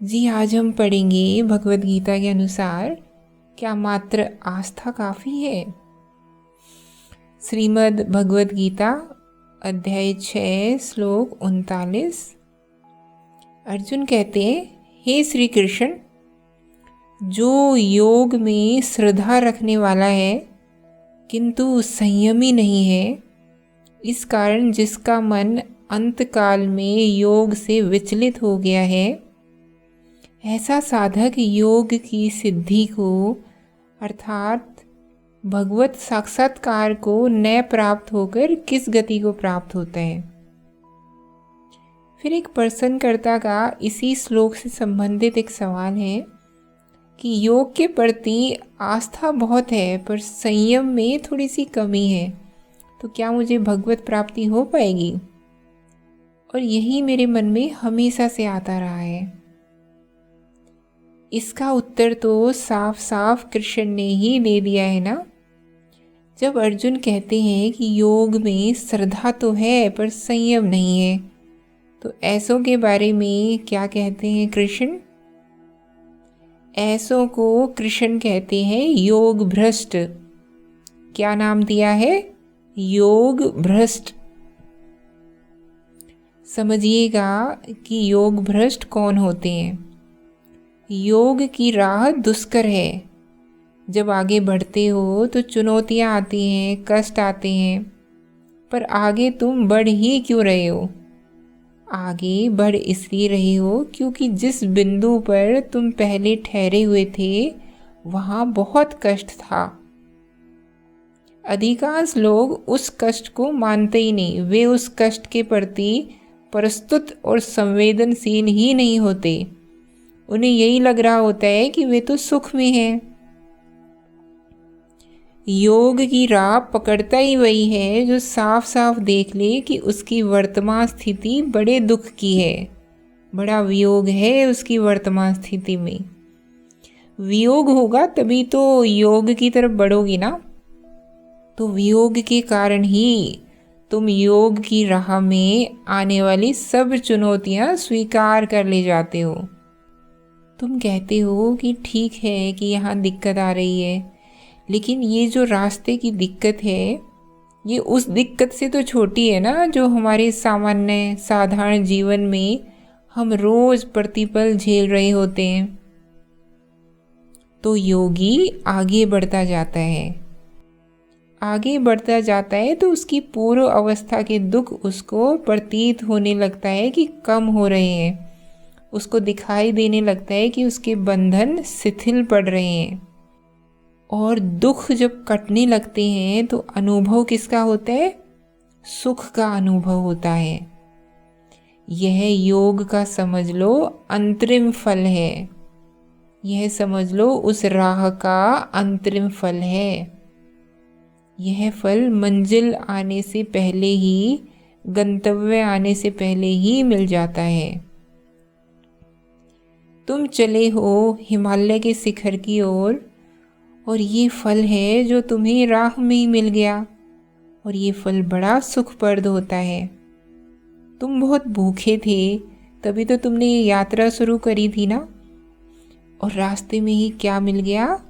जी, आज हम पढ़ेंगे भगवत गीता के अनुसार क्या मात्र आस्था काफ़ी है। श्रीमद् भगवत गीता अध्याय 6 श्लोक 39। अर्जुन कहते हैं, हे श्री कृष्ण, जो योग में श्रद्धा रखने वाला है किंतु संयमी नहीं है, इस कारण जिसका मन अंतकाल में योग से विचलित हो गया है, ऐसा साधक योग की सिद्धि को अर्थात भगवत साक्षात्कार को न प्राप्त होकर किस गति को प्राप्त होता है। फिर एक प्रश्नकर्ता का इसी श्लोक से संबंधित एक सवाल है कि योग के प्रति आस्था बहुत है पर संयम में थोड़ी सी कमी है, तो क्या मुझे भगवत प्राप्ति हो पाएगी। और यही मेरे मन में हमेशा से आता रहा है। इसका उत्तर तो साफ साफ कृष्ण ने ही दे दिया है ना। जब अर्जुन कहते हैं कि योग में श्रद्धा तो है पर संयम नहीं है, तो ऐसों के बारे में क्या कहते हैं कृष्ण। ऐसों को कृष्ण कहते हैं योग भ्रष्ट। क्या नाम दिया है? योग भ्रष्ट। समझिएगा कि योग भ्रष्ट कौन होते हैं। योग की राह दुष्कर है। जब आगे बढ़ते हो तो चुनौतियाँ आती हैं, कष्ट आते हैं, पर आगे तुम बढ़ ही क्यों रहे हो? आगे बढ़ इसलिए रहे हो क्योंकि जिस बिंदु पर तुम पहले ठहरे हुए थे वहाँ बहुत कष्ट था। अधिकांश लोग उस कष्ट को मानते ही नहीं। वे उस कष्ट के प्रति प्रस्तुत और संवेदनशील ही नहीं होते। उन्हें यही लग रहा होता है कि वे तो सुख में हैं। योग की राह पकड़ता ही वही है जो साफ साफ देख ले कि उसकी वर्तमान स्थिति बड़े दुख की है, बड़ा वियोग है उसकी वर्तमान स्थिति में। वियोग होगा तभी तो योग की तरफ बढ़ोगी ना। तो वियोग के कारण ही तुम योग की राह में आने वाली सब चुनौतियां स्वीकार कर ले जाते हो। तुम कहते हो कि ठीक है कि यहाँ दिक्कत आ रही है, लेकिन ये जो रास्ते की दिक्कत है ये उस दिक्कत से तो छोटी है ना जो हमारे सामान्य साधारण जीवन में हम रोज प्रतिपल झेल रहे होते हैं। तो योगी आगे बढ़ता जाता है। आगे बढ़ता जाता है तो उसकी पूर्व अवस्था के दुख उसको प्रतीत होने लगता है कि कम हो रहे हैं। उसको दिखाई देने लगता है कि उसके बंधन शिथिल पड़ रहे हैं। और दुख जब कटने लगते हैं तो अनुभव किसका होता है? सुख का अनुभव होता है। यह योग का समझ लो अंतरिम फल है। यह समझ लो उस राह का अंतरिम फल है। यह फल मंजिल आने से पहले ही, गंतव्य आने से पहले ही मिल जाता है। तुम चले हो हिमालय के शिखर की ओर और ये फल है जो तुम्हें राह में ही मिल गया। और ये फल बड़ा सुखप्रद होता है। तुम बहुत भूखे थे तभी तो तुमने ये यात्रा शुरू करी थी ना। और रास्ते में ही क्या मिल गया?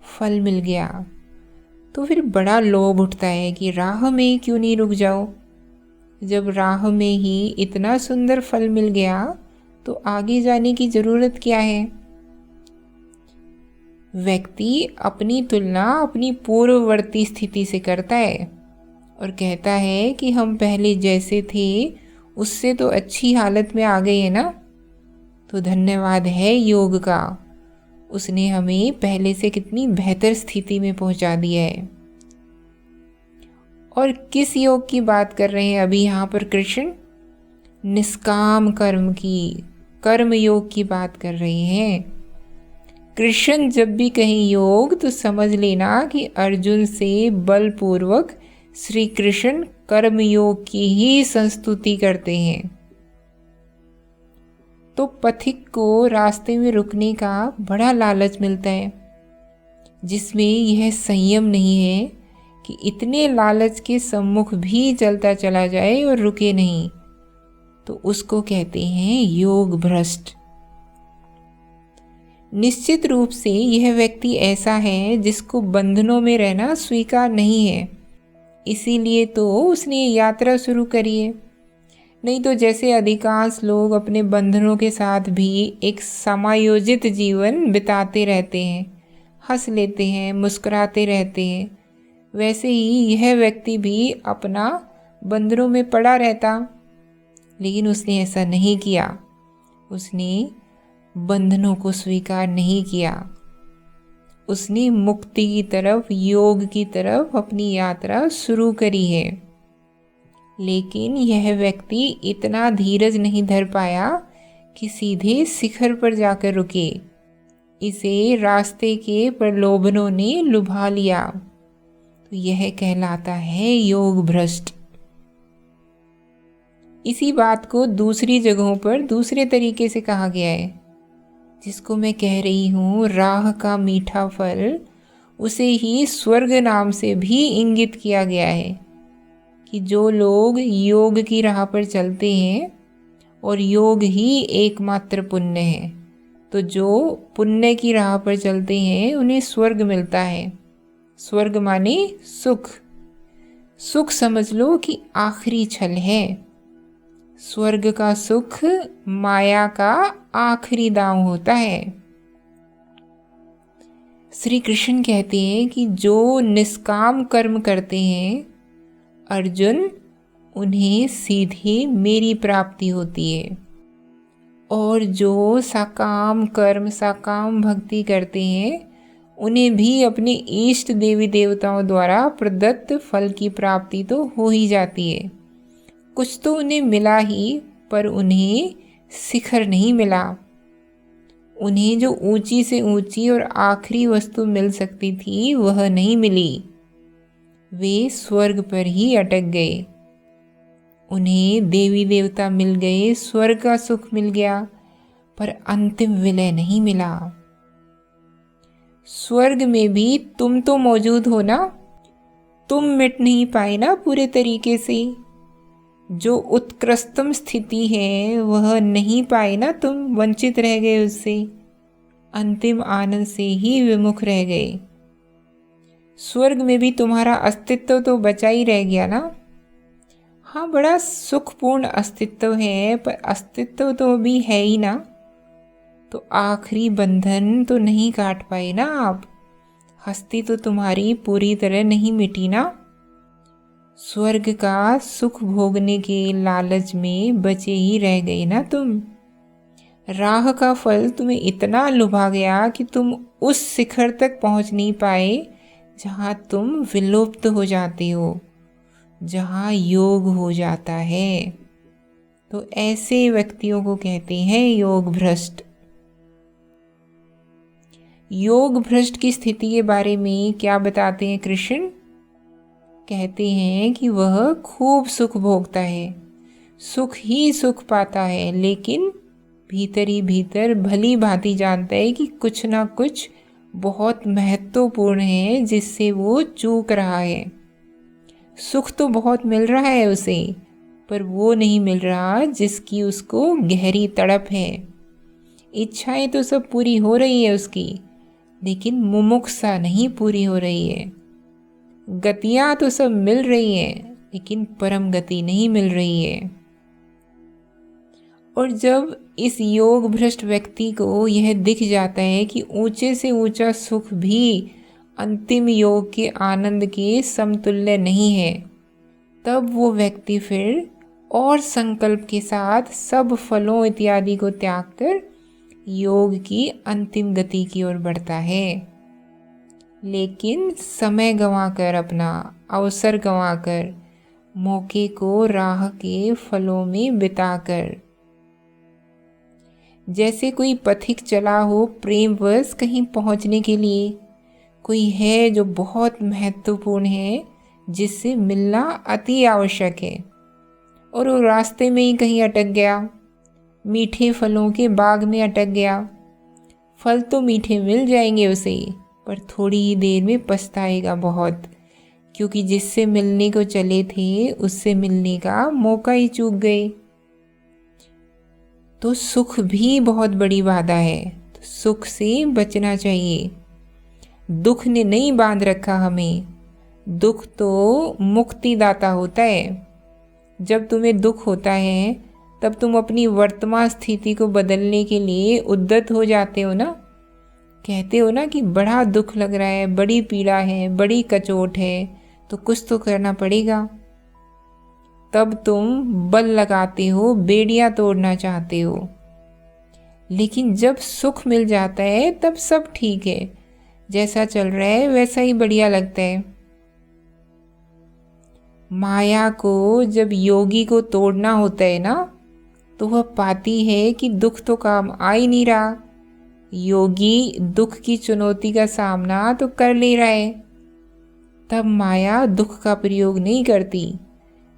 फल मिल गया। तो फिर बड़ा लोभ उठता है कि राह में क्यों नहीं रुक जाओ। जब राह में ही इतना सुंदर फल मिल गया तो आगे जाने की जरूरत क्या है। व्यक्ति अपनी तुलना अपनी पूर्ववर्ती स्थिति से करता है और कहता है कि हम पहले जैसे थे उससे तो अच्छी हालत में आ गए हैं ना। तो धन्यवाद है योग का, उसने हमें पहले से कितनी बेहतर स्थिति में पहुंचा दिया है। और किस योग की बात कर रहे हैं अभी यहाँ पर कृष्ण? निष्काम कर्म की, कर्म योग की बात कर रहे हैं। कृष्ण जब भी कहीं योग तो समझ लेना कि अर्जुन से बलपूर्वक श्री कृष्ण कर्म योग की ही संस्तुति करते हैं। तो पथिक को रास्ते में रुकने का बड़ा लालच मिलता है, जिसमें यह संयम नहीं है कि इतने लालच के सम्मुख भी चलता चला जाए और रुके नहीं, तो उसको कहते हैं योग भ्रष्ट। निश्चित रूप से यह व्यक्ति ऐसा है जिसको बंधनों में रहना स्वीकार नहीं है, इसीलिए तो उसने यात्रा शुरू करी है। नहीं तो जैसे अधिकांश लोग अपने बंधनों के साथ भी एक समायोजित जीवन बिताते रहते हैं, हंस लेते हैं, मुस्कुराते रहते हैं, वैसे ही यह व्यक्ति भी अपना बंधनों में पड़ा रहता। लेकिन उसने ऐसा नहीं किया, उसने बंधनों को स्वीकार नहीं किया, उसने मुक्ति की तरफ, योग की तरफ अपनी यात्रा शुरू करी है। लेकिन यह व्यक्ति इतना धीरज नहीं धर पाया कि सीधे शिखर पर जाकर रुके। इसे रास्ते के प्रलोभनों ने लुभा लिया, तो यह कहलाता है योग भ्रष्ट। इसी बात को दूसरी जगहों पर दूसरे तरीके से कहा गया है, जिसको मैं कह रही हूँ राह का मीठा फल, उसे ही स्वर्ग नाम से भी इंगित किया गया है कि जो लोग योग की राह पर चलते हैं, और योग ही एकमात्र पुण्य है, तो जो पुण्य की राह पर चलते हैं उन्हें स्वर्ग मिलता है। स्वर्ग माने सुख। सुख समझ लो कि आखिरी छल है। स्वर्ग का सुख माया का आखिरी दांव होता है। श्री कृष्ण कहते हैं कि जो निष्काम कर्म करते हैं अर्जुन, उन्हें सीधे मेरी प्राप्ति होती है, और जो सकाम कर्म, सकाम भक्ति करते हैं उन्हें भी अपने इष्ट देवी देवताओं द्वारा प्रदत्त फल की प्राप्ति तो हो ही जाती है। कुछ तो उन्हें मिला ही, पर उन्हें शिखर नहीं मिला। उन्हें जो ऊंची से ऊंची और आखिरी वस्तु मिल सकती थी वह नहीं मिली। वे स्वर्ग पर ही अटक गए। उन्हें देवी देवता मिल गए, स्वर्ग का सुख मिल गया, पर अंतिम विलय नहीं मिला। स्वर्ग में भी तुम तो मौजूद हो ना, तुम मिट नहीं पाए ना पूरे तरीके से। जो उत्कृष्टतम स्थिति है वह नहीं पाए ना तुम, वंचित रह गए उससे, अंतिम आनंद से ही विमुख रह गए। स्वर्ग में भी तुम्हारा अस्तित्व तो बचा ही रह गया ना। हाँ, बड़ा सुखपूर्ण अस्तित्व है, पर अस्तित्व तो भी है ही ना, तो आखिरी बंधन तो नहीं काट पाए ना आप। हस्ती तो तुम्हारी पूरी तरह नहीं मिटी ना। स्वर्ग का सुख भोगने के लालच में बचे ही रह गए ना तुम। राह का फल तुम्हें इतना लुभा गया कि तुम उस शिखर तक पहुंच नहीं पाए जहां तुम विलुप्त हो जाते हो, जहां योग हो जाता है। तो ऐसे व्यक्तियों को कहते हैं योग भ्रष्ट। योग भ्रष्ट की स्थिति के बारे में क्या बताते हैं कृष्ण? कहते हैं कि वह खूब सुख भोगता है, सुख ही सुख पाता है, लेकिन भीतर ही भीतर भली भांति जानता है कि कुछ ना कुछ बहुत महत्वपूर्ण है जिससे वो चूक रहा है। सुख तो बहुत मिल रहा है उसे, पर वो नहीं मिल रहा जिसकी उसको गहरी तड़प है। इच्छाएं तो सब पूरी हो रही है उसकी, लेकिन मुमुक्षा नहीं पूरी हो रही है। गतियां तो सब मिल रही हैं, लेकिन परम गति नहीं मिल रही है। और जब इस योग भ्रष्ट व्यक्ति को यह दिख जाता है कि ऊंचे से ऊंचा सुख भी अंतिम योग के आनंद के समतुल्य नहीं है, तब वो व्यक्ति फिर और संकल्प के साथ सब फलों इत्यादि को त्याग कर योग की अंतिम गति की ओर बढ़ता है। लेकिन समय गंवाकर, अपना अवसर गंवाकर, मौके को राह के फलों में बिताकर, जैसे कोई पथिक चला हो प्रेमवश कहीं पहुंचने के लिए, कोई है जो बहुत महत्वपूर्ण है, जिससे मिलना अति आवश्यक है, और वो रास्ते में ही कहीं अटक गया, मीठे फलों के बाग में अटक गया। फल तो मीठे मिल जाएंगे उसे, पर थोड़ी ही देर में पछताएगा बहुत, क्योंकि जिससे मिलने को चले थे उससे मिलने का मौका ही चूक गए। तो सुख भी बहुत बड़ी बाधा है। तो सुख से बचना चाहिए। दुख ने नहीं बांध रखा हमें। दुख तो मुक्तिदाता होता है। जब तुम्हें दुख होता है तब तुम अपनी वर्तमान स्थिति को बदलने के लिए उद्यत हो जाते हो ना। कहते हो ना कि बड़ा दुख लग रहा है, बड़ी पीड़ा है, बड़ी कचोट है, तो कुछ तो करना पड़ेगा। तब तुम बल लगाते हो, बेड़ियां तोड़ना चाहते हो। लेकिन जब सुख मिल जाता है तब सब ठीक है, जैसा चल रहा है वैसा ही बढ़िया लगता है। माया को जब योगी को तोड़ना होता है ना, तो वह पाती है कि दुख तो काम आ ही नहीं रहा। योगी दुख की चुनौती का सामना तो कर ले रहा है। तब माया दुख का प्रयोग नहीं करती,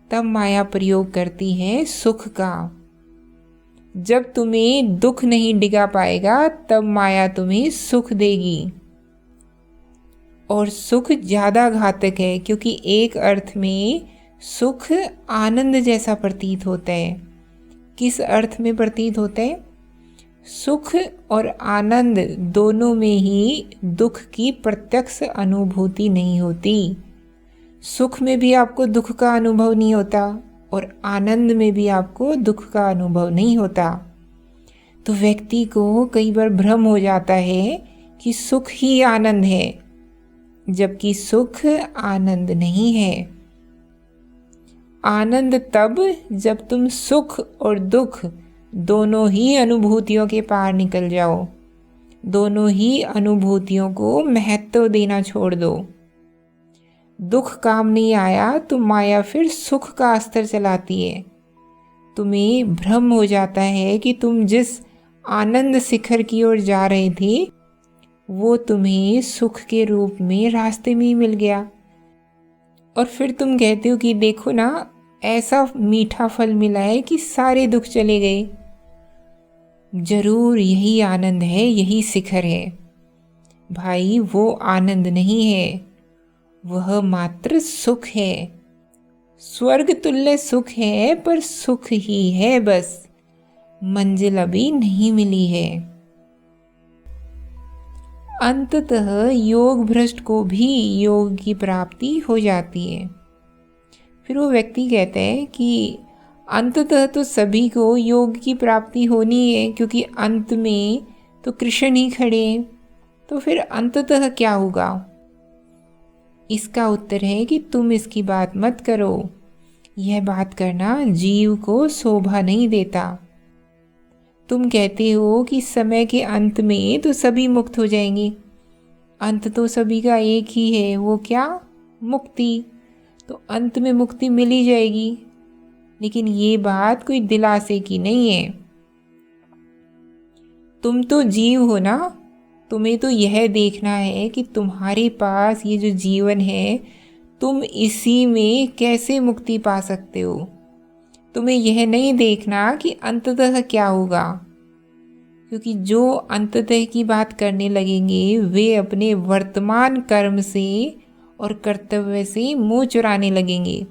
तब माया प्रयोग करती है सुख का। जब तुम्हें दुख नहीं डिगा पाएगा तब माया तुम्हें सुख देगी। और सुख ज़्यादा घातक है, क्योंकि एक अर्थ में सुख आनंद जैसा प्रतीत होता है। किस अर्थ में प्रतीत होता है? सुख और आनंद दोनों में ही दुख की प्रत्यक्ष अनुभूति नहीं होती। सुख में भी आपको दुख का अनुभव नहीं होता और आनंद में भी आपको दुख का अनुभव नहीं होता। तो व्यक्ति को कई बार भ्रम हो जाता है कि सुख ही आनंद है, जबकि सुख आनंद नहीं है। आनंद तब जब तुम सुख और दुख दोनों ही अनुभूतियों के पार निकल जाओ, दोनों ही अनुभूतियों को महत्व देना छोड़ दो। दुख काम नहीं आया तो माया फिर सुख का अस्त्र चलाती है। तुम्हें भ्रम हो जाता है कि तुम जिस आनंद शिखर की ओर जा रहे थे वो तुम्हें सुख के रूप में रास्ते में ही मिल गया। और फिर तुम कहते हो कि देखो ना, ऐसा मीठा फल मिला है कि सारे दुख चले गए। जरूर यही आनंद है, यही शिखर है। भाई, वो आनंद नहीं है, वह मात्र सुख है। स्वर्ग तुल्य सुख है, पर सुख ही है बस, मंजिल अभी नहीं मिली है। अंततः योग भ्रष्ट को भी योग की प्राप्ति हो जाती है। फिर वो व्यक्ति कहता है कि अंततः तो सभी को योग की प्राप्ति होनी है, क्योंकि अंत में तो कृष्ण ही खड़े हैं। तो फिर अंततः क्या होगा? इसका उत्तर है कि तुम इसकी बात मत करो। यह बात करना जीव को शोभा नहीं देता। तुम कहते हो कि समय के अंत में तो सभी मुक्त हो जाएंगे। अंत तो सभी का एक ही है, वो क्या? मुक्ति। तो अंत में मुक्ति मिल ही जाएगी। लेकिन ये बात कोई दिलासे की नहीं है। तुम तो जीव हो ना, तुम्हें तो यह देखना है कि तुम्हारे पास ये जो जीवन है, तुम इसी में कैसे मुक्ति पा सकते हो। तुम्हें यह नहीं देखना कि अंततः क्या होगा, क्योंकि जो अंततः की बात करने लगेंगे वे अपने वर्तमान कर्म से और कर्तव्य से मुंह चुराने लगेंगे।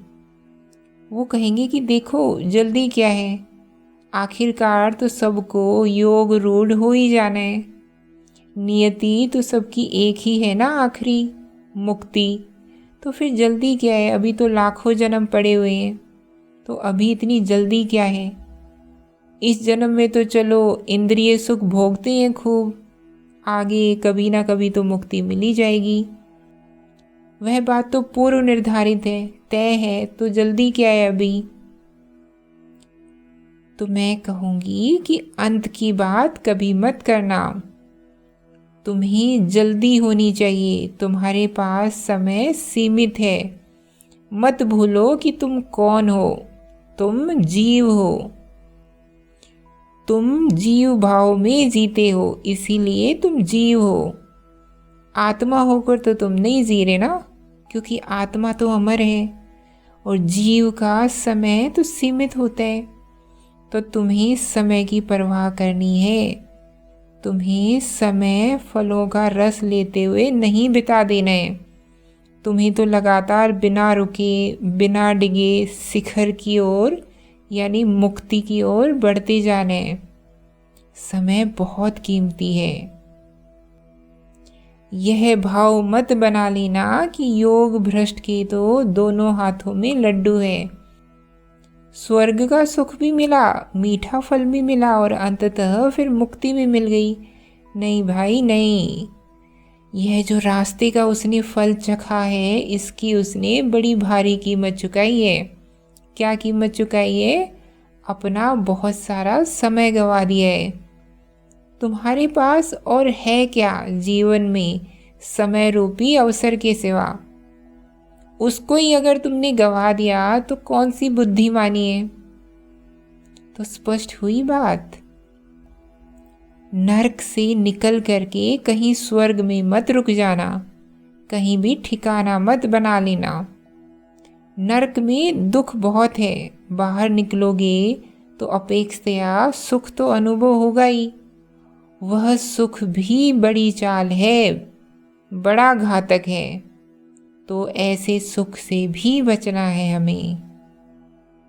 वो कहेंगे कि देखो जल्दी क्या है, आखिरकार तो सबको योग रूढ़ हो ही जाना है। नियति तो सबकी एक ही है ना, आखिरी मुक्ति। तो फिर जल्दी क्या है, अभी तो लाखों जन्म पड़े हुए हैं, तो अभी इतनी जल्दी क्या है। इस जन्म में तो चलो इंद्रिय सुख भोगते हैं खूब, आगे कभी ना कभी तो मुक्ति मिल ही जाएगी। वह बात तो पूर्व निर्धारित है, तय है, तो जल्दी क्या है अभी। तो मैं कहूँगी कि अंत की बात कभी मत करना। तुम्हें जल्दी होनी चाहिए, तुम्हारे पास समय सीमित है। मत भूलो कि तुम कौन हो। तुम जीव हो, तुम जीव भाव में जीते हो, इसीलिए तुम जीव हो। आत्मा होकर तो तुम नहीं जी रहे ना, क्योंकि आत्मा तो अमर है और जीव का समय तो सीमित होता है। तो तुम्हें समय की परवाह करनी है। तुम्हें समय फलों का रस लेते हुए नहीं बिता देना है। तुम्हें तो लगातार बिना रुके, बिना डिगे शिखर की ओर यानी मुक्ति की ओर बढ़ते जाना है। समय बहुत कीमती है। यह भाव मत बना लेना कि योग भ्रष्ट के तो दोनों हाथों में लड्डू है। स्वर्ग का सुख भी मिला, मीठा फल भी मिला और अंततः फिर मुक्ति भी मिल गई। नहीं भाई नहीं, यह जो रास्ते का उसने फल चखा है, इसकी उसने बड़ी भारी कीमत चुकाई है। क्या कीमत चुकाई है? अपना बहुत सारा समय गंवा दिया है। तुम्हारे पास और है क्या जीवन में समय रूपी अवसर के सिवा? उसको ही अगर तुमने गंवा दिया तो कौन सी बुद्धिमानी है? तो स्पष्ट हुई बात। नरक से निकल करके कहीं स्वर्ग में मत रुक जाना, कहीं भी ठिकाना मत बना लेना। नरक में दुख बहुत है, बाहर निकलोगे तो अपेक्षया सुख तो अनुभव होगा ही। वह सुख भी बड़ी चाल है, बड़ा घातक है। तो ऐसे सुख से भी बचना है हमें।